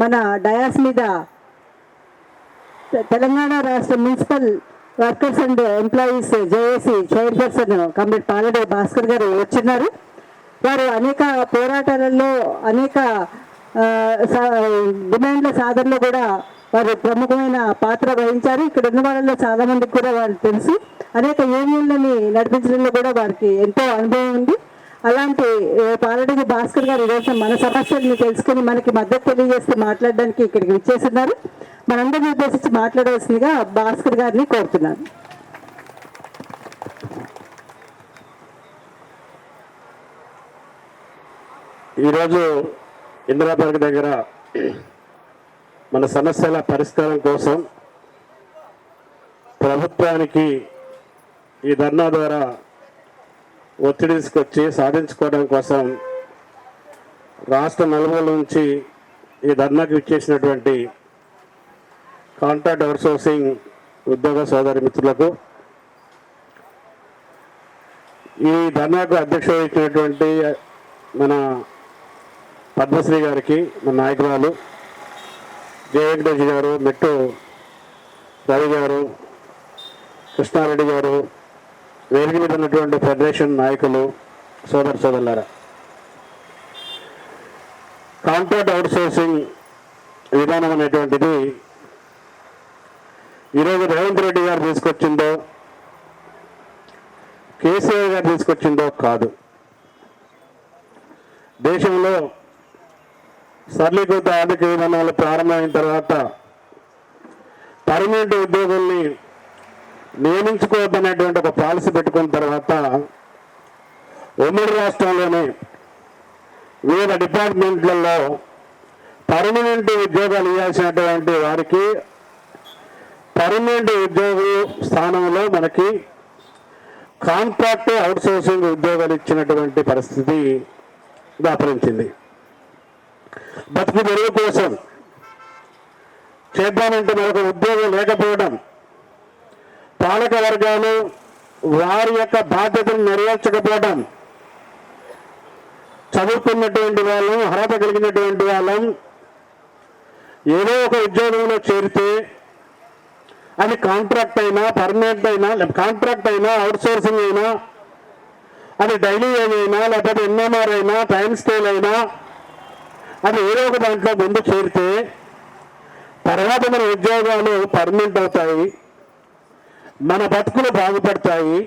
మన డయాస్ మీద తెలంగాణ రాష్ట్ర municipal workers and employees JAC chairperson comrade Palade Bhaskar గారు వచ్చినారు. వారు అనేక పోరాటాలలో అనేక డిమాండ్ల సాధనలో కూడా వారు ప్రముఖమైన పాత్ర వహించారు. ఇక్కడ ఉన్న వాళ్ళలో చాలా మందికి కూడా వారు తెలుసు. అనేక యూనియన్లని నడిపించడంలో కూడా వారికి ఎంతో అనుభవం ఉంది. అలాంటి పాలడేగి భాస్కర్ గారు ఈరోజు మన సమస్యలను తెలుసుకుని మనకి మద్దతు తెలియజేస్తూ మాట్లాడడానికి ఇక్కడికి విచ్చేస్తున్నారు. మనందరినీ ఉద్దేశించి మాట్లాడవలసిందిగా భాస్కర్ గారిని కోరుతున్నాను. ఈరోజు ఇందిరాపార్క్ దగ్గర మన సమస్యల పరిష్కారం కోసం ప్రభుత్వానికి ఈ ధర్నా ద్వారా ఒత్తిడి తీసుకొచ్చి సాధించుకోవడం కోసం రాష్ట్ర నలుమూల నుంచి ఈ ధర్నాకు ఇచ్చేసినటువంటి కాంట్రాక్ట్ అవుట్సోర్సింగ్ ఉద్యోగ సోదరి మిత్రులకు, ఈ ధర్నాకు అధ్యక్షత వహించినటువంటి మన పద్మశ్రీ గారికి, మన నాయకురాలు జయ వెంకటేష్ గారు, మెట్టు రవి గారు, కృష్ణారెడ్డి గారు, వేదిక మీద ఉన్నటువంటి ఫెడరేషన్ నాయకులు, సోదరులారా, కాంట్రాక్ట్ అవుట్సోర్సింగ్ విధానం అనేటువంటిది ఈరోజు రేవంత్ రెడ్డి గారు తీసుకొచ్చిందో కేసీఆర్ గారు తీసుకొచ్చిందో కాదు. దేశంలో సరళీకృత ఆర్థిక విధానాలు ప్రారంభమైన తర్వాత పర్మనెంట్ ఉద్యోగుల్ని నియమించుకోవద్దనేటువంటి ఒక పాలసీ పెట్టుకున్న తర్వాత ఉమ్మడి రాష్ట్రంలోనే వివిధ డిపార్ట్మెంట్లలో పర్మనెంట్ ఉద్యోగాలు ఇవ్వాల్సినటువంటి వారికి పర్మనెంట్ ఉద్యోగ స్థానంలో మనకి కాంట్రాక్ట్ అవుట్సోర్సింగ్ ఉద్యోగాలు ఇచ్చినటువంటి పరిస్థితి దాపరించింది. బతుకు తెరువు కోసం చేద్దామంటే మనకు ఉద్యోగం లేకపోవడం, పాలక వర్గాలు వారి యొక్క బాధ్యతను నెరవేర్చకపోవడం, చదువుకున్నటువంటి వాళ్ళం, అర్హత కలిగినటువంటి వాళ్ళం ఏదో ఒక ఉద్యోగంలో చేరితే అది కాంట్రాక్ట్ అయినా, పర్మనెంట్ అయినా, కాంట్రాక్ట్ అయినా, అవుట్సోర్సింగ్ అయినా, అది డైలీ వేజ్ అయినా, లేకపోతే ఎన్ఎంఆర్ అయినా, టైం స్కేల్ అయినా, అది ఏదో ఒక దాంట్లో ముందు చేరితే తర్వాత మన ఉద్యోగాలు పర్మనెంట్ అవుతాయి, మన బతుకులు బాగుపడతాయి.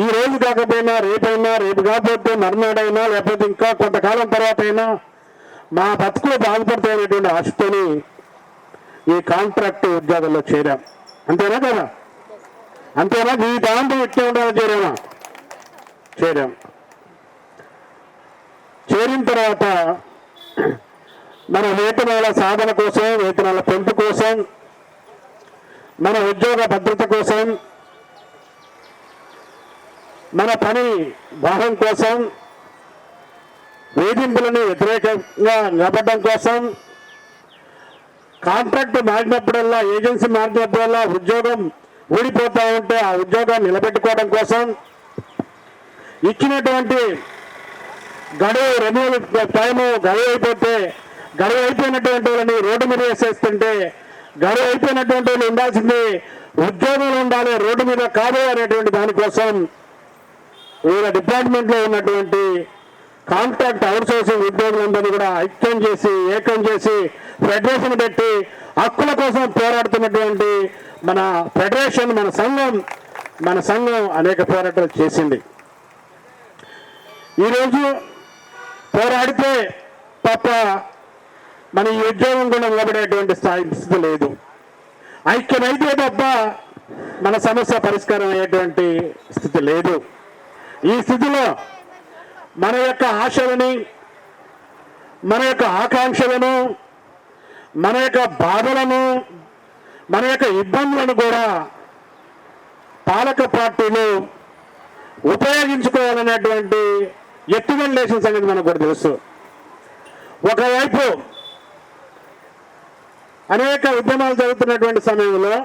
ఈ రోజు కాకపోయినా రేపైనా, రేపు కాకపోతే మర్నాడైనా, లేకపోతే ఇంకా కొంతకాలం తర్వాత అయినా మా బతుకులు బాగుపడతాయి అనేటువంటి ఆశతోని ఈ కాంట్రాక్ట్ ఉద్యోగాల్లో చేరాం. అంతేనా కదా? అంతేనా? ఈ దాంట్లో ఇట్లా ఉండాలని చేరాం. చేరిన తర్వాత మన వేతనాల సాధన కోసం, వేతనాల పెంపు కోసం, మన ఉద్యోగ భద్రత కోసం, మన పని భాగం కోసం, వేధింపులను వ్యతిరేకంగా నిలబడడం కోసం, కాంట్రాక్ట్ మారినప్పుడల్లా, ఏజెన్సీ మారినప్పుడల్లా ఉద్యోగం ఊడిపోతా ఉంటే ఆ ఉద్యోగాన్ని నిలబెట్టుకోవడం కోసం, ఇచ్చినటువంటి గడువు రెన్యూవల్ టైము గడువు అయిపోతే గడువు అయిపోయినటువంటి వాళ్ళని రోడ్డు మీద వేసేస్తుంటే గడువు అయిపోయినటువంటి వాళ్ళు ఉండాల్సింది ఉద్యోగంలో ఉండాలి, రోడ్డు మీద కాదు అనేటువంటి దానికోసం వివిధ డిపార్ట్మెంట్లో ఉన్నటువంటి కాంట్రాక్ట్ అవుట్సోర్సింగ్ ఉద్యోగులందరినీ కూడా ఐక్యం చేసి, ఏకం చేసి ఫెడరేషన్ పెట్టి హక్కుల కోసం పోరాడుతున్నటువంటి మన ఫెడరేషన్, మన సంఘం అనేక పోరాటాలు చేసింది. ఈరోజు పోరాడితే తప్ప మన ఈ ఉద్యోగం కూడా నిలబడేటువంటి స్థితి లేదు. ఐక్యమైతే తప్ప మన సమస్య పరిష్కారం అయ్యేటువంటి స్థితి లేదు. ఈ స్థితిలో మన యొక్క ఆశలని, మన యొక్క ఆకాంక్షలను, మన యొక్క బాధలను, మన యొక్క ఇబ్బందులను కూడా పాలక పార్టీలు ఉపయోగించుకోవాలనేటువంటి ఎత్తుగడ లేచిన సంగతి మనకు కూడా తెలుసు. ఒకవైపు అనేక ఉద్యమాలు జరుగుతున్నటువంటి సమయంలో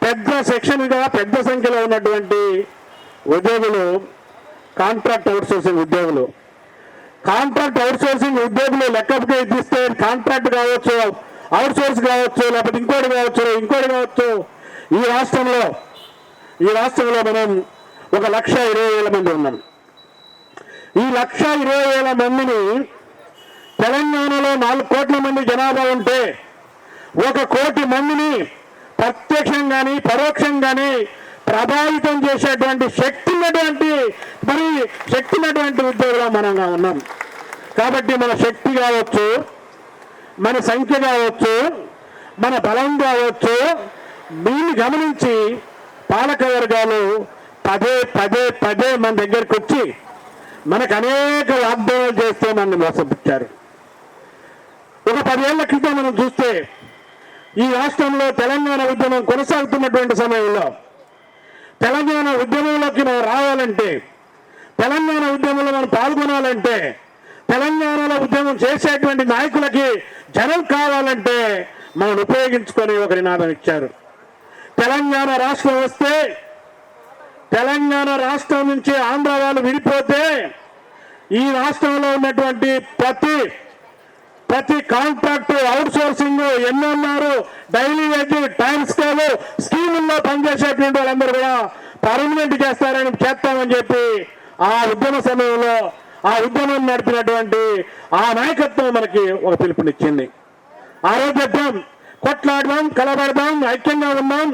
పెద్ద సెక్షన్గా పెద్ద సంఖ్యలో ఉన్నటువంటి ఉద్యోగులు కాంట్రాక్ట్ అవుట్సోర్సింగ్ ఉద్యోగులు. కాంట్రాక్ట్ అవుట్ సోర్సింగ్ ఉద్యోగులు లెక్కకి ఇస్తే కాంట్రాక్ట్ కావచ్చు, అవుట్ సోర్స్ కావచ్చు, లేకపోతే ఇంకోటి కావచ్చు. ఈ రాష్ట్రంలో మనం 1,20,000 మంది ఉన్నాం. ఈ 1,20,000 మందిని తెలంగాణలో 4 కోట్ల మంది జనాభా ఉంటే 1 కోటి మందిని ప్రత్యక్షంగాని పరోక్షంగాని ప్రభావితం చేసేటువంటి శక్తి ఉన్నటువంటి ఉద్యోగులు మనంగా ఉన్నాం. కాబట్టి మన శక్తి కావచ్చు, మన సంఖ్య కావచ్చు, మన బలం కావచ్చు, దీన్ని గమనించి పాలక వర్గాలు పదే మన దగ్గరికి వచ్చి మనకు అనేక వాగ్దానాలు చేస్తే మనల్ని మోసపుచ్చారు. ఒక 10 ఏళ్ల క్రితం మనం చూస్తే ఈ రాష్ట్రంలో తెలంగాణ ఉద్యమం కొనసాగుతున్నటువంటి సమయంలో తెలంగాణ ఉద్యమంలోకి మనం రావాలంటే, తెలంగాణ ఉద్యమంలో మనం పాల్గొనాలంటే, తెలంగాణలో ఉద్యమం చేసేటువంటి నాయకులకి జనం కావాలంటే మనం ఉపయోగించుకొని ఒక నినాదం ఇచ్చారు. తెలంగాణ రాష్ట్రం వస్తే, తెలంగాణ రాష్ట్రం నుంచి ఆంధ్ర వాళ్ళు విడిపోతే ఈ రాష్ట్రంలో ఉన్నటువంటి ప్రతి contract, out sourcing, NMR, daily wage, time scale స్కీముల్లో పనిచేసేటువంటి వాళ్ళందరూ కూడా పర్మనెంట్ చేస్తామని చెప్పి ఆ ఉద్యమ సమయంలో ఆ ఉద్యమం నడిపినటువంటి ఆ నాయకత్వం మనకి ఒక పిలుపునిచ్చింది. ఆ రోజు చెప్తాం, కొట్లాడదాం, కలబడదాం, ఐక్యంగా ఉన్నాం,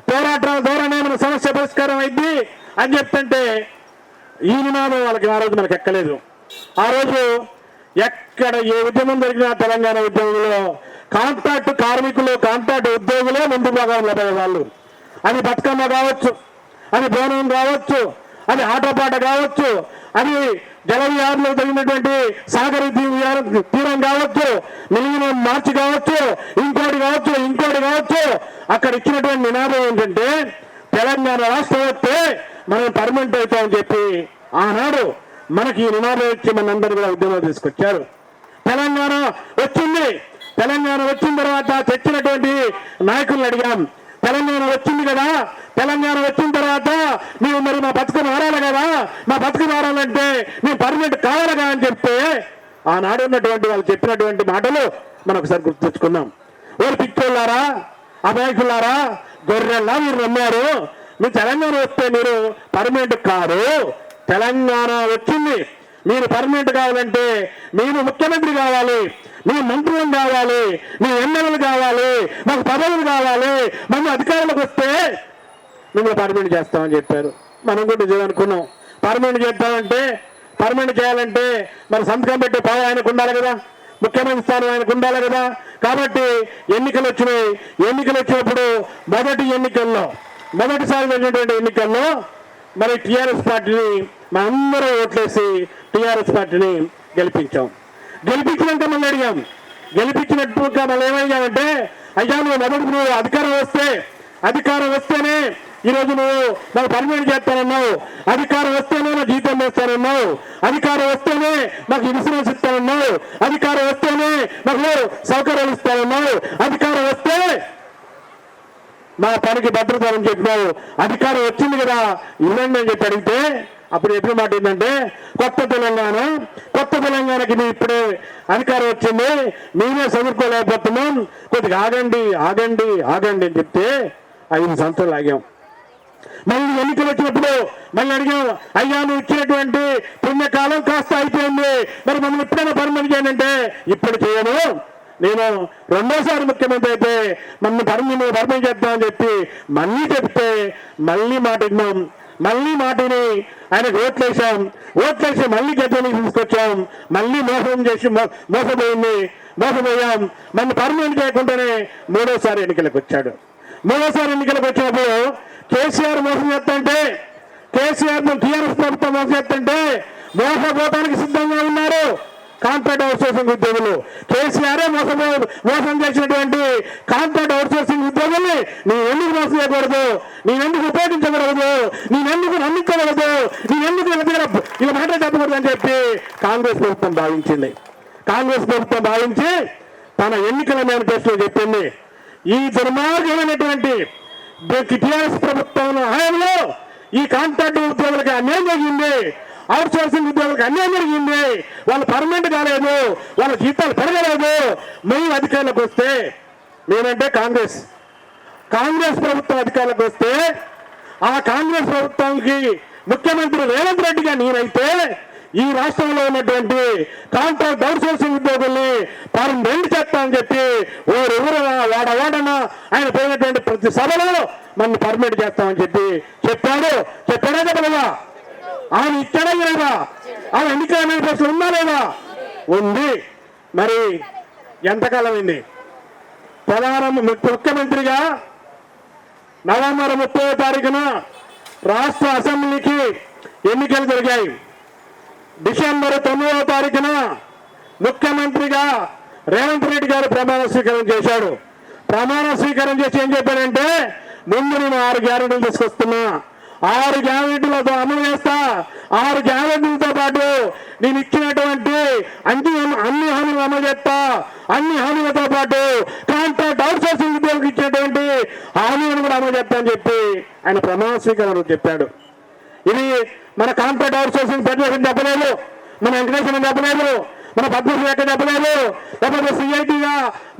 పోరాటాల ద్వారానే మన సమస్య పరిష్కారం అయింది అని చెప్తుంటే ఈ నినాదం వాళ్ళకి ఆ రోజు మనకు ఎక్కలేదు. ఆ రోజు ఎక్కడ ఏ ఉద్యమం జరిగినా తెలంగాణ ఉద్యమంలో కాంట్రాక్ట్ కార్మికులు, కాంట్రాక్ట్ ఉద్యోగులే ముందు భాగంలో వాళ్ళు. అది బతుకమ్మ కావచ్చు, అది బోనం కావచ్చు, అది ఆటపాట కావచ్చు, అది జలవిహారంలో జరిగినటువంటి సాగర తీరం కావచ్చు, మిలిగిన మార్చి కావచ్చు, ఇంకోటి కావచ్చు. అక్కడ ఇచ్చినటువంటి నినాదం ఏంటంటే తెలంగాణ రాష్ట్రం వస్తే మనం పర్మనెంట్ అవుతామని చెప్పి ఆనాడు మనకి ఈ నినాదం ఇచ్చి మనందరూ కూడా ఉద్యమం తీసుకొచ్చారు. తెలంగాణ వచ్చింది. తెలంగాణ వచ్చిన తర్వాత తెచ్చినటువంటి నాయకులను అడిగాం, తెలంగాణ వచ్చింది కదా, తెలంగాణ వచ్చిన తర్వాత మేము మరి మా బతుకు మారాలి కదా, మా బతుకు మారాలంటే మేము పర్మనెంట్ కావాలిగా అని చెప్తే ఆనాడు ఉన్నటువంటి వాళ్ళు చెప్పినటువంటి మాటలు మనం ఒకసారి గుర్తు తెచ్చుకుందాం. ఓరు పిచ్చోళ్ళారా, అమాయకులారా, గొర్రెల్లా మీరు నమ్మారు, మీరు తెలంగాణ వస్తే మీరు పర్మనెంట్ కాదు. తెలంగాణ వచ్చింది, మీరు పర్మనెంట్ కావాలంటే మీరు ముఖ్యమంత్రి కావాలి, మీరు మంత్రులు కావాలి, మీ ఎమ్మెల్యేలు కావాలి, మాకు పదవులు కావాలి, మనం అధికారులకు వస్తే మిమ్మల్ని పర్మనెంట్ చేస్తామని చెప్పారు. మనం కూడా నిజం అనుకున్నాం. పర్మనెంట్ చేయాలంటే మరి సంతకం పెట్టే పదవి ఆయనకు ఉండాలి కదా, ముఖ్యమంత్రి స్థానం ఆయనకు ఉండాలి కదా. కాబట్టి ఎన్నికలు వచ్చినప్పుడు మొదటిసారి జరిగినటువంటి ఎన్నికల్లో మరి టీఆర్ఎస్ పార్టీని మనందరూ ఓట్లేసి టీఆర్ఎస్ పార్టీని గెలిపించినాక మళ్ళీ అడిగాం. గెలిపించినట్టుగా మళ్ళీ ఏమయ్యామంటే, అయ్యా నువ్వు అధికారం వస్తేనే ఈరోజు నువ్వు మాకు పర్మనెంట్ చేస్తానన్నావు, అధికారం వస్తేనే మాకు జీతం వేస్తానన్నావు, అధికారం వస్తేనే మాకు ఇన్సూరెన్స్ ఇస్తానన్నావు, అధికారం వస్తేనే మాకు సౌకర్యాలు ఇస్తానన్నావు, అధికారం వస్తే మా పనికి భద్రత అని చెప్పినావు, అధికారం వచ్చింది కదా ఇవ్వండి అని చెప్పి అడిగితే అప్పుడు ఎప్పుడు మాట ఏంటంటే, కొత్త తెలంగాణకి మేము ఇప్పుడే అధికారం వచ్చింది, మేమే చదువుకోలేకపోతున్నాం, కొద్దిగా ఆగండి అని చెప్తే 5 సంవత్సరాలు ఆగాం. మళ్ళీ ఎన్నికలు వచ్చినప్పుడు మళ్ళీ అడిగాం, అయ్యా నువ్వు ఇచ్చినటువంటి పుణ్యకాలం కాస్త అయిపోయింది, మరి మనం ఎప్పుడైనా పర్మనెంట్ చేయాలంటే ఇప్పుడు చేయను, నేను 2వ సారి ముఖ్యమంత్రి అయితే మన పర్మనెంట్ చేద్దామని చెప్పి మళ్ళీ చెప్తే మళ్ళీ మాట విన్నాం. మళ్ళీ మాటని ఆయనకు ఓట్లేసి మళ్ళీ గద్దెని తీసుకొచ్చాం. మళ్ళీ మోసపోయాం. మన పర్మనెంట్ చేయకుండానే 3వ సారి ఎన్నికలకు వచ్చాడు. 3వ సారి ఎన్నికలకు వచ్చినప్పుడు కేసీఆర్ మోసం చేస్తుంటే, టీఆర్ఎస్ ప్రభుత్వం మోసం చేస్తుంటే మోసపోవడానికి సిద్ధంగా ఉన్నారు కాంట్రాక్ట్ అవుట్ సోర్సింగ్ ఉద్యోగులు. కేసీఆర్ మోసం చేసినటువంటి కాంట్రాక్ట్ అవుట్ సోర్సింగ్ ఉద్యోగుల్ని నేనెందుకు మోసం చేయకూడదు, నేనెందుకు ఉపయోగించకూడదు, నేనెందుకు నమ్మించకూడదు, నేనెందుకు ఇలా మాట చెప్పకూడదు అని చెప్పి కాంగ్రెస్ ప్రభుత్వం భావించి తన ఎన్నికల మేనిఫెస్టోలో చెప్పింది, ఈ దుర్మార్గమైనటువంటి టీఆర్ఎస్ ప్రభుత్వం హయాంలో ఈ కాంట్రాక్ట్ ఉద్యోగులకి అన్యాయం జరిగింది, అవుట్ సోర్సింగ్ ఉద్యోగులకు అన్యాయం జరిగింది, వాళ్ళు పర్మనెంట్ కాలేదు, వాళ్ళ జీతాలు పెరగలేదు. మేము అధికారులకు వస్తే, మేమంటే కాంగ్రెస్ ప్రభుత్వం అధికారులకు వస్తే, ఆ కాంగ్రెస్ ప్రభుత్వానికి ముఖ్యమంత్రి రేవంత్ రెడ్డిగా నేనైతే ఈ రాష్ట్రంలో ఉన్నటువంటి కాంట్రాక్ట్ అవుట్ సోర్సింగ్ ఉద్యోగుల్ని పర్మనెంట్ చేస్తామని చెప్పి ఊరు వాడన ఆయన పోయినటువంటి ప్రతి సభలో మన పర్మనెంట్ చేస్తామని చెప్పాడా చెప్పలేదా? ఆయన ఇచ్చాడా లేదా? ఆయన ఎన్నికల మేనిఫెస్టో ఉందా లేదా? ఉంది. మరి ఎంతకాలం అయింది? ముఖ్యమంత్రిగా నవంబర్ 30వ తారీఖున రాష్ట్ర అసెంబ్లీకి ఎన్నికలు జరిగాయి. డిసెంబర్ 9వ తారీఖున ముఖ్యమంత్రిగా రేవంత్ రెడ్డి గారు ప్రమాణ స్వీకారం చేశాడు. ప్రమాణ స్వీకారం చేసి ఏం చెప్పాడంటే, ముందు నేను 6 గ్యారెంటీలు తీసుకొస్తున్నా, 6 గ్యారెంటీలతో అమలు చేస్తా, 6 గ్యారెంటీలతో పాటు నేను ఇచ్చినటువంటి అన్ని హామీలు అమలు చేస్తా, అన్ని హామీలతో పాటు కాంట్రాక్ట్ అవుట్ సోర్సింగ్ ఉద్యోగులకు ఇచ్చినటువంటి హామీలను కూడా అమలు చేస్తా అని చెప్పి ఆయన ప్రమాణ స్వీకారం చెప్పాడు. ఇది మన కాంట్రాక్ట్ అవుట్ సోర్సింగ్ ఫెడరేషన్ చెప్పలేదు, మన వెంకటేశ్వరం చెప్పలేదు, మన పద్మశ్రీ ఎక్కడ చెప్పలేదు, లేకపోతే సిఐటిగా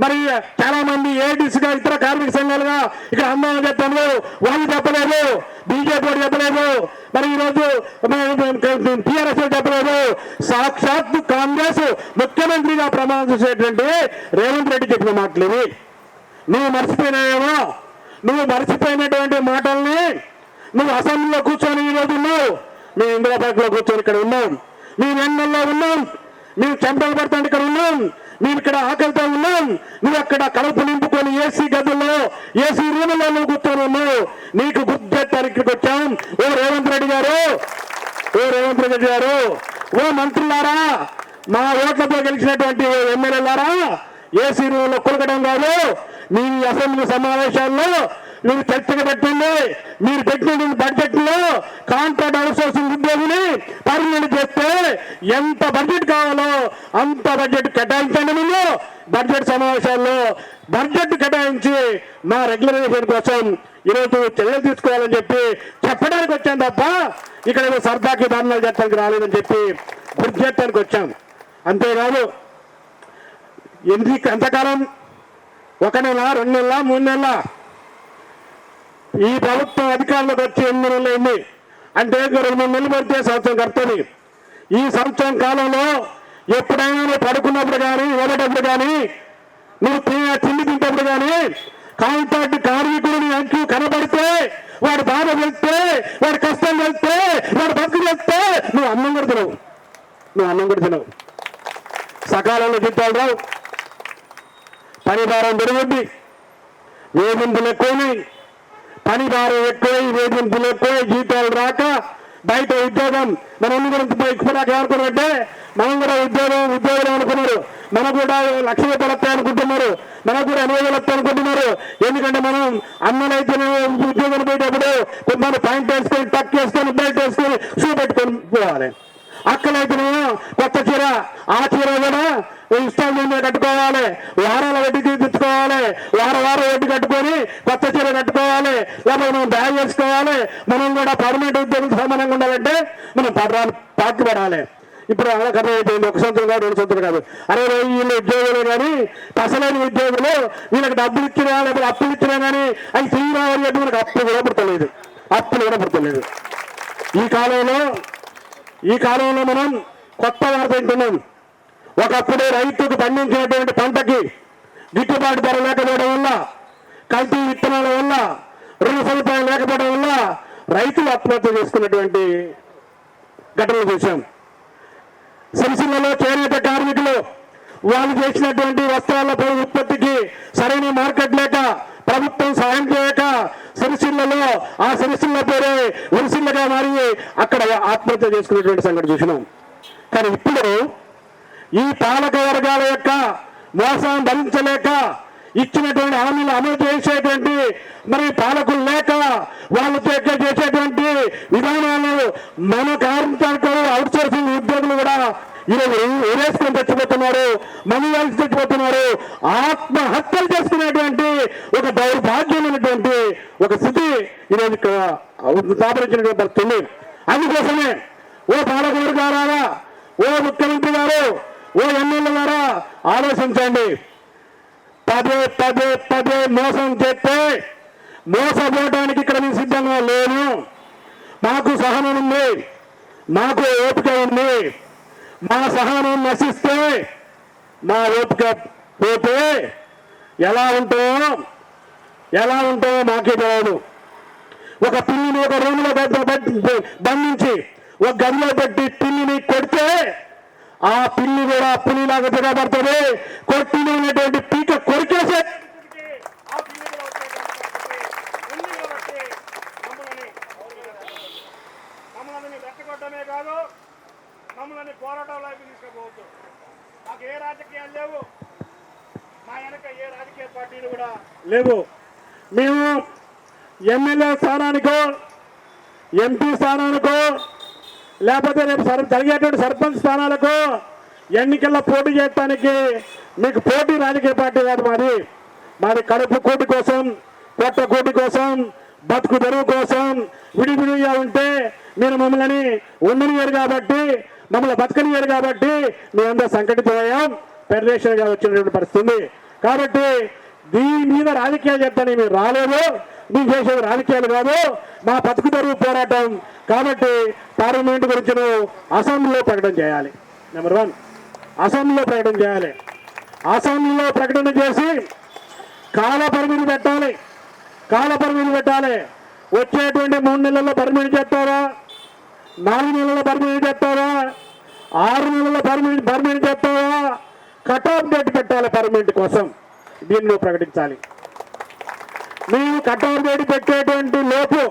మరి చాలా మంది ఏఐటీసీగా ఇతర కార్మిక సంఘాలుగా ఇక్కడ ఆందోళన చేస్తాను వాళ్ళు చెప్పలేదు, బీజేపీ చెప్పలేదు, మరి ఈరోజు టీఆర్ఎస్ చెప్పలేదు. సాక్షాత్ కాంగ్రెస్ ముఖ్యమంత్రిగా ప్రమాణం చేసేటువంటి రేవంత్ రెడ్డి చెప్పిన మాటలు ఇవి. నువ్వు మర్చిపోయినటువంటి మాటల్ని నువ్వు అసెంబ్లీలో కూర్చొని ఈరోజు ఉన్నావు, మేము ఇందిరాబాద్లో కూర్చొని ఇక్కడ ఉన్నాం, మేము ఎండల్లో ఉన్నాం, మేము చెంపలు పడతాను ఇక్కడ ఉన్నాం, మేము ఇక్కడ ఆకలితో ఉన్నాం, నువ్వు అక్కడ కడుపు నింపుకొని ఏసీ గదుల్లో ఏసీ రూముల్లో నువ్వు కూర్చొని ఉన్నావు. నీకు గుర్తెత్తానికి వచ్చాం. ఓ రేవంత్ రెడ్డి గారు, ఓ మంత్రులారా, మా ఓట్లతో గెలిచినటువంటి ఎమ్మెల్యేలారా, ఏసీ రూముల్లో కొలకడం కాదు, మీ అసెంబ్లీ సమావేశాల్లో మీరు చర్చకు పెట్టండి. మీరు పెట్టిన బడ్జెట్ లో కాంట్రాక్ట్ అవుట్ సోర్సింగ్ ఉద్యోగిని పర్మనెంట్ చేస్తే ఎంత బడ్జెట్ కావాలో అంత బడ్జెట్ కేటాయించండి. ముందు బడ్జెట్ సమావేశాల్లో బడ్జెట్ కేటాయించి మా రెగ్యులరైజేషన్ కోసం ఈరోజు చర్యలు తీసుకోవాలని చెప్పి చెప్పడానికి వచ్చాం తప్ప ఇక్కడ ఏదో సరదాకి ధర్నాలు చేయడానికి రాలేదని చెప్పి గుర్తు చేయడానికి వచ్చాం. అంతేకాదు, ఎంతకాలం, 1 నెల, 2 నెలల, 3 నెలల ఈ ప్రభుత్వం అధికారంలోకి వచ్చి 8 నెలలు అయింది అంటే 2-3 నెలలు పడితే సంవత్సరం కడుతుంది. ఈ సంవత్సరం కాలంలో ఎప్పుడైనా నువ్వు పడుకున్నప్పుడు కానీ, ఓడేటప్పుడు కానీ, నువ్వు తిండి తింటప్పుడు కానీ కాంట్రాక్ట్ కార్మికుడిని అంచు కనబడితే, వాడి బాధ వెళ్తే, వాడి కష్టం వెళ్తే, వాడి బతుకు వెళ్తే నువ్వు అన్నం కూడా తినవు. సకాలంలో జీతాలు రావు, పని భారం పెరుగుద్ది, వేధింపులు ఎక్కువని, పని భారం ఎక్కువై, వేధింపులు ఎక్కువై, జీతాలు రాక బయట ఉద్యోగం మనం కూడా ఇప్పుడు ఏమనుకున్నారంటే మనం కూడా ఉద్యోగం అనుకున్నారు, మనకు కూడా 1,00,000 రూపాయలు వస్తాయి అనుకుంటున్నారు, మనకు కూడా 80,000 వస్తాయి అనుకుంటున్నారు. ఎందుకంటే మనం అన్నలైతే ఉద్యోగం పోయేటప్పుడు కొంతమంది పాయింట్ వేసుకొని, టక్ వేసుకొని, బెల్ట్ వేసుకొని, షూ పెట్టుకొని పోవాలి. అక్కలైతేనేమో కొత్త చీర, ఆ చీర కూడా ఇన్స్టాల్మెంట్ కట్టుకోవాలి, వారాల వడ్డీ తెచ్చుకోవాలి, వారం వడ్డీ కట్టుకొని కొత్త చీర కట్టుకోవాలి, లేకపోతే మనం బ్యాగ్ వేసుకోవాలి. మనం కూడా పర్మనెంట్ ఉద్యోగం సమానంగా ఉండాలంటే మనం పార్టీ పడాలి. ఇప్పుడు అలా కథ అయిపోయింది. 1 సంవత్సరం కాదు, 2 సంవత్సరం కాదు. అరే వీళ్ళు ఉద్యోగులు కానీ అసలైన ఉద్యోగులు వీళ్ళకి డబ్బులు ఇచ్చినా లేకపోతే అప్పులు ఇచ్చినా కానీ అవి తీరాలని చెప్పి మనకు అప్పులు కూడా పుడతలేదు. ఈ కాలంలో మనం కొత్త వార్త వింటున్నాం. ఒకప్పుడు రైతుకు పండించినటువంటి పంటకి గిట్టుబాటు ధర లేకపోవడం వల్ల, కల్తీ విత్తనాల వల్ల, రుణ సదుపాయం లేకపోవడం వల్ల రైతులు ఆత్మహత్య చేసుకున్నటువంటి ఘటనలు చూశాం. సిరిసిల్లలో చేనేత కార్మికులు వాళ్ళు చేసినటువంటి వస్త్రాల ఉత్పత్తికి సరైన మార్కెట్ లేక, ప్రభుత్వం సహాయం చేయక సిరిసిల్లలో ఆ సిరిసిల్ల పేరే ఉరిసిల్లగా మారి అక్కడ ఆత్మహత్య చేసుకునేటువంటి సంఘటన చూసినాం. కానీ ఇప్పుడు ఈ పాలక వర్గాల యొక్క మోసం భరించలేక ఇచ్చినటువంటి హామీలు అమలు చేసేటువంటి మరి పాలకులు లేక వాళ్ళు చేసేటువంటి విధానాలు మన కార్మికులు అవుట్ సోర్సింగ్ ఉద్యోగులు కూడా ఈరోజు ఉరేసుకొని చచ్చిపోతున్నారు, మనీ కలిసి చచ్చిపోతున్నారు, ఆత్మహత్యలు చేసుకునేటువంటి ఒక దౌర్భాగ్యమైనటువంటి ఒక స్థితి ఈరోజు ఇక్కడ దాపరించినటువంటి పరిస్థితుంది. అందుకోసమే ఓ పాలకూరు గారా, ఓ ముఖ్యమంత్రి గారు, ఓ ఎమ్మెల్యే గారా, ఆలోచించండి. పదే పదే పదే మోసం చేస్తే మోసపోవడానికి ఇక్కడ మేము సిద్ధంగా లేను. మాకు సహనం ఉంది, మాకు ఓపిక ఉంది. మా సహనం నశిస్తే, మా ఓపిక పోతే ఎలా ఉంటామో మాకే తెలియదు. ఒక పిల్లిని ఒక రూములో బంధించి ఒక గదిలో పెట్టి పిల్లిని కొడితే ఆ పిల్లి కూడా పులిలాగా తిరగబడుతుంది. కొట్టినటువంటి పీక కొరికేసే మమ్మల్ని రెచ్చగొట్టమే కాదు, మమ్మల్ని పోరాటంలోకి తీసుకుపోవద్దు. మాకు ఏ రాజకీయాలు లేవు, మా వెనక ఏ రాజకీయ పార్టీలు కూడా లేవు. మేము ఎమ్మెల్యే స్థానానికో ఎంపీ స్థానానికో లేకపోతే రేపు జరిగేటువంటి సర్పంచ్ స్థానాలకు ఎన్నికల్లో పోటీ చేయడానికి మీకు పోటీ రాజకీయ పార్టీ కాదు మాది. మాది కడుపు కోటి కోసం, పొట్ట కోటి కోసం, బతుకు తెరువు కోసం విడివిడిగా ఉంటే మీరు మమ్మల్ని ఉండనియరు కాబట్టి, మమ్మల్ని బతకనియరు కాబట్టి మేమందరూ సంఘటితమయ్యాం. ఫెడరేషన్గా వచ్చినటువంటి పరిస్థితి. కాబట్టి దీని మీద రాజకీయాలు చేస్తాను మీరు రాలేదు. మీరు చేసేది రాజకీయాలు కాదు, మా బతుకు తెరువు పోరాటం. కాబట్టి పార్లమెంట్ గురించి నువ్వు అసెంబ్లీలో ప్రకటన చేయాలి. నెంబర్ 1 అసెంబ్లీలో ప్రకటన చేయాలి. అసెంబ్లీలో ప్రకటన చేసి కాల పరిమితి పెట్టాలి. వచ్చేటువంటి 3 నెలల్లో పర్మిట్ చేస్తారా, 4 నెలల్లో పర్మిట్ చేస్తారా, 6 నెలల్లో పర్మిట్ చేస్తారా, కట్ ఆఫ్ డేట్ పెట్టాలి పర్మిట్ కోసం. దీన్ని ప్రకటించాలి. మేము కట్ ఆఫ్ డేట్ పెట్టేటువంటి లోపు,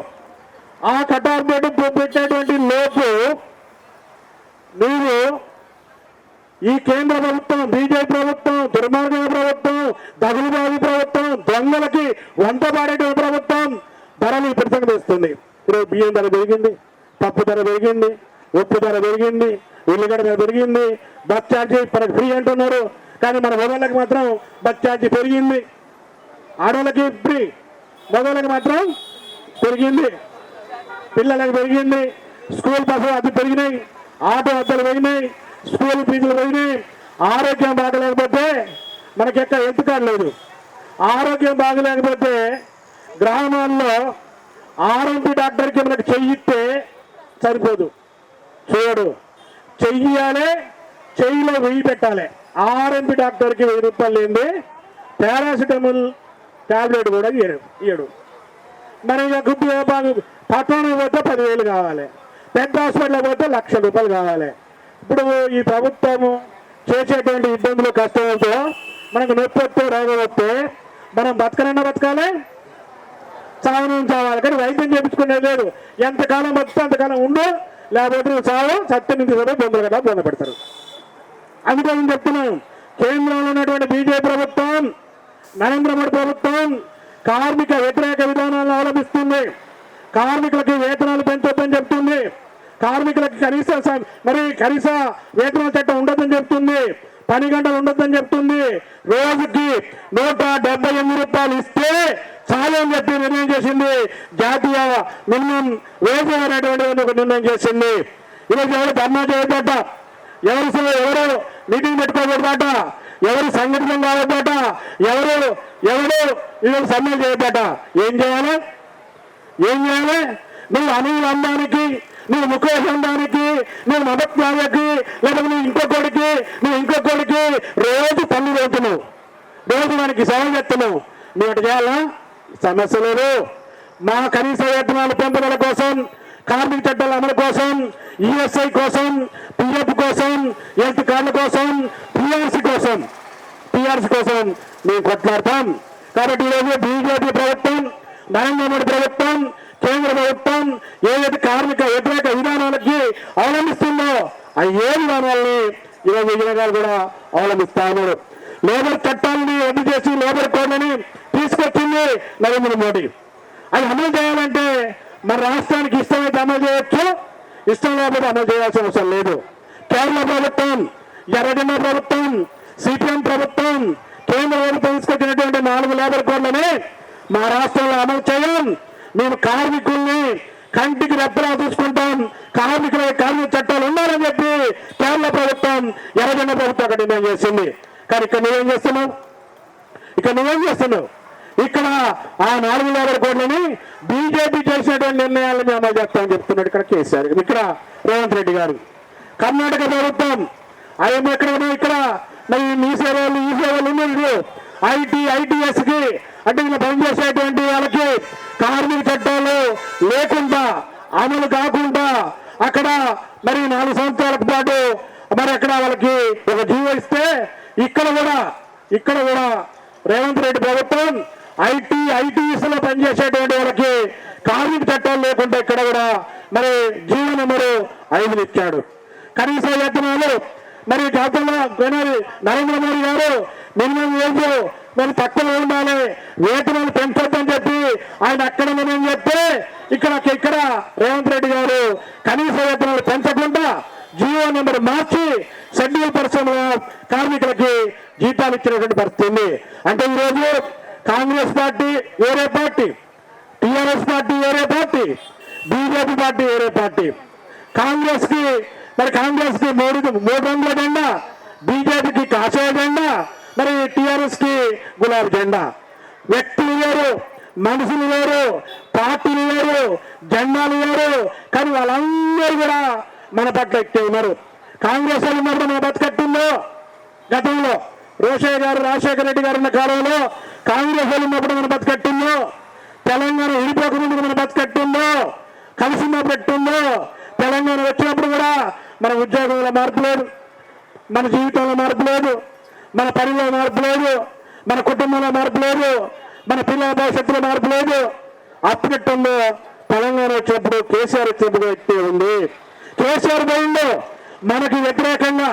ఆ కట్ ఆఫ్ డేట్ పెట్టేటువంటి లోపు మీరు ఈ కేంద్ర ప్రభుత్వం, బీజేపీ ప్రభుత్వం, దుర్మార్గ ప్రభుత్వం, దగులుబాబు ప్రభుత్వం, దొంగలకి వంటపాడేటువంటి ప్రభుత్వం ధరలు విపరీతంగా తెస్తుంది. ఈరోజు బియ్యం ధర పెరిగింది, పప్పు ధర పెరిగింది, ఉప్పు ధర పెరిగింది, ఉల్లిగడ్డ ధర పెరిగింది, బస్ ఛార్జీ ఫ్రీ అంటున్నారు. కానీ మన మగవాళ్ళకి మాత్రం బస్ ఛార్జీ పెరిగింది. ఆడవాళ్ళకి ఫ్రీ, మగవాళ్ళకి మాత్రం పెరిగింది. పిల్లలకు పెరిగింది. స్కూల్ బస్సులు అది పెరిగినాయి, ఆటో అద్దలు పెరిగినాయి, స్కూల్ ఫీజులు పెరిగినాయి. ఆరోగ్యం బాగలేకపోతే మనకి ఎక్కడ హెల్త్ కార్డు లేదు. ఆరోగ్యం బాగలేకపోతే గ్రామాల్లో ఆర్ఎంపీ డాక్టర్కి మనకు చెయ్యిస్తే సరిపోదు. చూడు, చెయ్యాలి, చెయ్యిలో 1000 పెట్టాలి. ఆర్ఎంపీ డాక్టర్కి 1000 రూపాయలు లేని పారాసిటమాల్ ట్యాబ్లెట్ కూడా ఇయ్యడు. మరి పట్టణం పోతే 10,000 కావాలి, పెద్ద హాస్పిటల్ పోతే 1,00,000 రూపాయలు కావాలి. ఇప్పుడు ఈ ప్రభుత్వము చేసేటువంటి ఇబ్బందులు, కష్టాలతో మనకు నొప్పి వస్తే, రోగం వస్తే మనం బతకాలి, చావాలి. కానీ వైద్యం చేయించుకునేది లేదు. ఎంతకాలం బతితే అంతకాలం ఉండు, లేకపోతే నువ్వు చావు, సత్యం నుంచి బొంద పెడతారు. అందుకే నేను చెప్తున్నాను, కేంద్రంలో ఉన్నటువంటి బీజేపీ ప్రభుత్వం, నరేంద్ర మోడీ ప్రభుత్వం కార్మిక వ్యతిరేక విధానాలను అవలంబిస్తుంది. కార్మికులకి వేతనాలు పెంచొద్దని చెప్తుంది. కార్మికులకి కనీస వేతనాల చట్టం ఉండొద్దని చెప్తుంది. 10 గంటలు ఉండొద్దని చెప్తుంది. రోజుకి 178 రూపాయలు ఇస్తే చాలని చెప్పి నిర్ణయం చేసింది. జాతీయ మినిమం వేజ్ అనేటువంటి ఒక నిర్ణయం చేసింది. ఈరోజు ఎవరు ధర్నా చేయబడ్డ, ఎవరు మీటింగ్ పెట్టుకోబడ్డ, ఎవరు సంఘటన కావద్దట, ఎవరు ఈరోజు సమ్మె చేయబడ్డ. ఏం చేయాలి? నువ్వు అనిల్ అంబానికి, నువ్వు ముఖేష్ అంబానికి, నువ్వు మదత్ నాయకి, లేదా నువ్వు ఇంకొకరికి రోజు పన్ను వేస్తున్నావు, రోజు మనకి సేవ చేస్తున్నావు. నువ్వు అటు చేయాలా? సమస్య లేదు. మా కనీస వేతనాల పెంపుదల కోసం, కార్మిక చట్టాల అమలు కోసం, ఈఎస్ఐ కోసం, పిఎఫ్ కోసం, హెల్త్ కార్డుల కోసం, పిఆర్సీ కోసం మేము కొట్లాడతాం. కాబట్టి ఈరోజు బీజేపీ ప్రభుత్వం, నరేంద్ర మోడీ ప్రభుత్వం, కేంద్ర ప్రభుత్వం ఏదైతే కార్మిక వ్యతిరేక విధానాలకి అవలంబిస్తుందో ఆ ఏ విధానాలని ఈరోజు విజయనగరాలు కూడా అవలంబిస్తా ఉన్నారు. లేబర్ చట్టాలని రద్దు చేసి లేబర్ కోడ్లని తీసుకొచ్చింది నరేంద్ర మోడీ. అది అమలు చేయాలంటే మన రాష్ట్రానికి ఇష్టమైతే అమలు చేయొచ్చు, ఇష్టం లేకపోతే అమలు చేయాల్సిన అవసరం లేదు. కేరళ ప్రభుత్వం, ఎర్రజెండా ప్రభుత్వం, సిపిఎం ప్రభుత్వం, కేంద్ర ప్రభుత్వం తీసుకొచ్చినటువంటి 4 లేబర్ కోడ్లని మా రాష్ట్రంలో అమలు చేయం. మేము కార్మికుల్ని కంటికి రెప్పలా చూసుకుంటాం, కార్మిక చట్టాలు ఉండాలని చెప్పి కేరళ ప్రభుత్వం ఎర్రజెండా ప్రభుత్వం అక్కడ డిమాండ్ చేసింది. కానీ ఇక్కడ నువ్వేం చేస్తున్నావు? ఇక్కడ ఆ 4,50 కోట్లని బీజేపీ చేసినటువంటి నిర్ణయాలను అమలు చేస్తామని చెప్తున్నాడు ఇక్కడ కేసీఆర్, ఇక్కడ రేవంత్ రెడ్డి గారు. కర్ణాటక ప్రభుత్వం ఆయన ఇక్కడ మరి ఈ సేవలు ఉన్నాయి. ఐటీఎస్ కి అంటే ఇలా పనిచేసేటువంటి వాళ్ళకి కార్మిక చట్టాలు లేకుండా, అమలు కాకుండా అక్కడ మరి 4 సంవత్సరాల పాటు మరి అక్కడ వాళ్ళకి ఒక జీవో ఇస్తే ఇక్కడ కూడా రేవంత్ రెడ్డి ప్రభుత్వం ఐటీఎస్ లో పనిచేసేటువంటి వాళ్ళకి కార్మిక చట్టాలు లేకుండా ఇక్కడ కూడా మరి జీవో నెంబరు 5 ఇచ్చాడు. కనీస వేతనాలు మరి గతంలో నరేంద్ర మోడీ గారు మినిమం వేజ్ మరి తక్కువ ఉండాలి, వేతనాలు పెంచొద్దని చెప్పి ఆయన అక్కడ మనం చెప్తే ఇక్కడ రేవంత్ రెడ్డి గారు కనీస వేతనాలు పెంచకుండా జీవో నెంబర్ మార్చి షెడ్యూల్ పరిశ్రమల కార్మికులకి జీతాలు ఇచ్చినటువంటి పరిస్థితి ఉంది. అంటే ఈరోజు కాంగ్రెస్ పార్టీ వేరే పార్టీ, టిఆర్ఎస్ పార్టీ వేరే పార్టీ, బీజేపీ పార్టీ వేరే పార్టీ. కాంగ్రెస్ కి 3 రంగుల జెండా, బీజేపీకి కాషాయ జెండా, మరి టిఆర్ఎస్ కి గులాబీ జెండా. వ్యక్తులు వేరు, మనుషులు వేరు, పార్టీలు వేరు, జెండాలు వేరు, కానీ వాళ్ళందరూ కూడా మన పట్ల ఎక్కి ఉన్నారు. కాంగ్రెస్ వాళ్ళు ఉన్నప్పుడు మన బతకట్టిందో, గతంలో రోషయ్య గారు రాజశేఖర రెడ్డి గారు ఉన్న కాలంలో కాంగ్రెస్ వాళ్ళు ఉన్నప్పుడు మన బతకట్టిందో, తెలంగాణ విడిపోకముందుకు మన బతకట్టిందో, కలిసి పెట్టిందో, తెలంగాణ వచ్చినప్పుడు కూడా మన ఉద్యోగంలో మార్పు లేదు, మన జీవితంలో మార్పు లేదు, మన పనిలో మార్పు లేదు, మన కుటుంబంలో మార్పు లేదు, మన పిల్లల భవిష్యత్తులో మార్పు లేదు. అప్పుడెట్టుందో తెలంగాణ వచ్చినప్పుడు కేసీఆర్ వచ్చినప్పుడు ఎత్తే ఉంది. కేసీఆర్ పోయిందో మనకి వ్యతిరేకంగా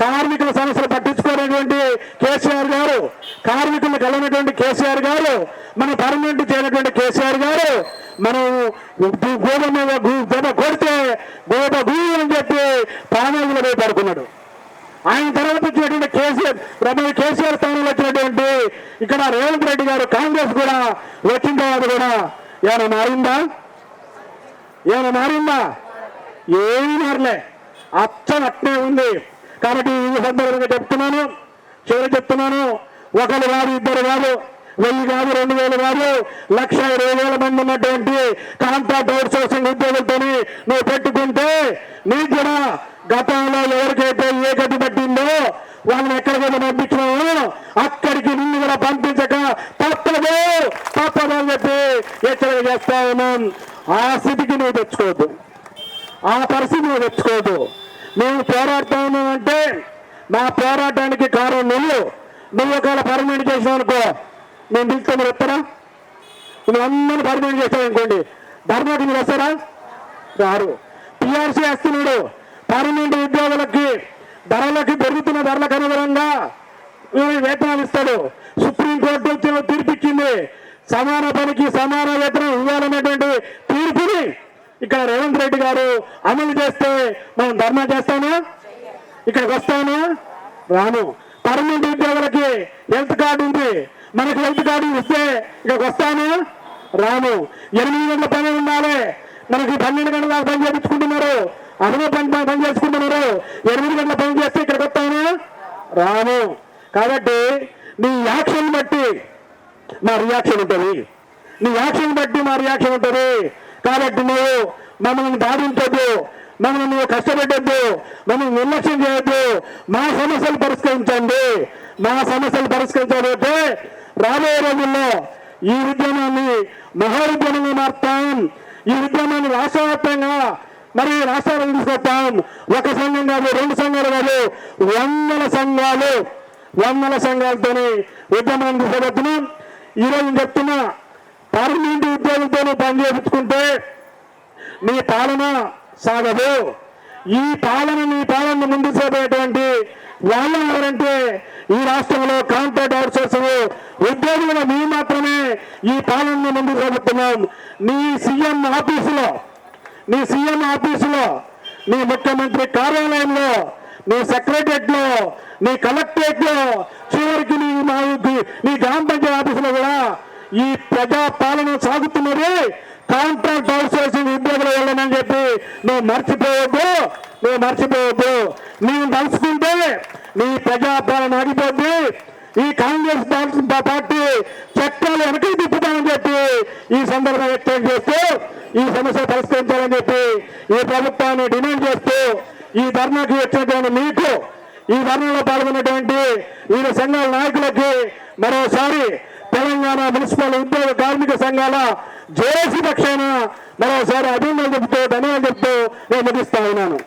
కార్మికుల సమస్యలు పట్టించుకోనటువంటి కేసీఆర్ గారు, కార్మికులు కలిగినటువంటి కేసీఆర్ గారు, మన పర్మనెంట్ చేయనటువంటి కేసీఆర్ గారు మనం గోడ కొడితే గోడ గూ అని చెప్పి ప్రాణాలు పోయి పడుకున్నాడు. ఆయన తర్వాత వచ్చినటువంటి కేసీఆర్ స్థానంలో వచ్చినటువంటి ఇక్కడ రేవంత్ రెడ్డి గారు కాంగ్రెస్ కూడా వచ్చిన తర్వాత కూడా ఏమైనా మారిందా? ఏమీ మారలే, అట్నే ఉంది. కాబట్టి ఈ సందర్భంగా చెప్తున్నాను, ఒకరు కాదు, ఇద్దరు కాదు, 1000 కాదు, 2000 కాదు, 1,20,000 మంది ఉన్నటువంటి కాంట్రాక్ట్ అవుట్ సోర్సింగ్ ఉద్యోగులతో నువ్వు పెట్టుకుంటే నీకు కూడా గతంలో ఎవరికైతే ఏ గతి పట్టిందో వాళ్ళని ఎక్కడికైతే పంపించినామో అక్కడికి నిన్ను కూడా పంపించక తప్పదు అని చెప్పి హెచ్చరిక చేస్తా ఉన్నాం. ఆ స్థితికి నువ్వు తెచ్చుకోవద్దు, ఆ పరిస్థితి నువ్వు తెచ్చుకోవద్దు. మేము పోరాడుతా ఉన్నామంటే మా పోరాటానికి కారణం నువ్వు ఒకవేళ పర్మనెంట్ చేసావు అనుకో, నేను పిలిస్తే మీరు వస్తారా? నువ్వు అందరూ పర్మనెంట్ చేస్తావు అనుకోండి, ధర్నాకి మీరు వస్తారా? రారు. టీఆర్సీ వేస్తున్నాడు, పర్మనెంట్ ఉద్యోగులకి పెరుగుతున్న ధరలకు అనుగుణంగా వేతనాలు ఇస్తాడు. సుప్రీంకోర్టు తీర్పిచ్చింది, సమాన పనికి సమాన వేతనం ఇవ్వాలనేటువంటి తీర్పుని ఇక్కడ రేవంత్ రెడ్డి గారు అమలు చేస్తే మనం ధర్నా చేస్తామా? ఇక్కడికి వస్తామా? రాను. పర్మనెంట్ ఉద్యోగులకి హెల్త్ కార్డు ఉంది, మనకి హెల్త్ కార్డు ఇస్తే ఇక్కడికి వస్తామా? రాను. 8 గంటల పని ఉండాలి, మనకి 12 గంటల దాకా పని చేయించుకుంటున్నారు, అదనపు పని చేసుకుంటున్నారు. 8 గంటల పని చేస్తే ఇక్కడికి వస్తామా? రాను. కాబట్టి నీ యాక్షన్ బట్టి మా రియాక్షన్ ఉంటుంది. కాబట్టి నువ్వు మమ్మల్ని బాధించొద్దు, మమ్మల్ని నువ్వు కష్టపెట్టద్దు, మమ్మల్ని నిర్లక్ష్యం చేయొద్దు. మా సమస్యలు పరిష్కరించకపోతే రాబోయే రోజుల్లో ఈ ఉద్యమాన్ని మహోద్యమంగా మార్తాం. ఈ ఉద్యమాన్ని రాష్ట్రవ్యాప్తంగా మరి రాష్ట్రాలకు తీసుకొస్తాం. ఒక సంఘం కాదు, 2 సంఘాలు కాదు, 100 సంఘాలతోని ఉద్యమాన్ని తీసుకొస్తున్నాం. ఈరోజు చెప్తున్నా, పర్మనెంట్ ఉద్యోగులతో పని చేయించుకుంటే నీ పాలన సాగదు. నీ పాలన ముందు చేపట్టేటువంటి వాళ్ళు ఎవరంటే ఈ రాష్ట్రంలో కాంట్రాక్ట్ అవుట్ సోర్సింగ్ ఉద్యోగులుగా మేము మాత్రమే ఈ పాలనను ముందుకు సాగుతున్నాం. నీ సీఎం ఆఫీసులో, నీ ముఖ్యమంత్రి కార్యాలయంలో, నీ సెక్రటరియట్ లో, నీ కలెక్టరేట్ లో, చివరికి నీ గ్రామ పంచాయతీ ఆఫీసులో కూడా ఈ ప్రజా పాలన సాగుతున్నది కాంట్రాక్ట్ అవుట్సోర్సింగ్ ఉద్యోగులు వెళ్ళమని చెప్పి నువ్వు మర్చిపోవద్దు. నువ్వు తలుచుకుంటే నీ ప్రజాపాలన ఆగిపోద్ది. ఈ కాంగ్రెస్ పార్టీ చట్టాలు వెనక్కి తిప్పుతామని చెప్పి ఈ సందర్భంగా వ్యక్తం చేస్తూ ఈ సమస్య పరిష్కరించాలని చెప్పి ఈ ప్రభుత్వాన్ని డిమాండ్ చేస్తూ ఈ ధర్నాకి వచ్చినటువంటి మీకు, ఈ ధర్నాలో పాల్గొన్నటువంటి వివిధ సంఘాల నాయకులకి మరోసారి తెలంగాణ మున్సిపల్ ఉద్యోగ కార్మిక సంఘాల జేఏసీ పక్షాన మరోసారి అభినందనలు చెప్తూ ధన్యవాదాలు చెప్తూ నేను ముగిస్తా ఉన్నాను.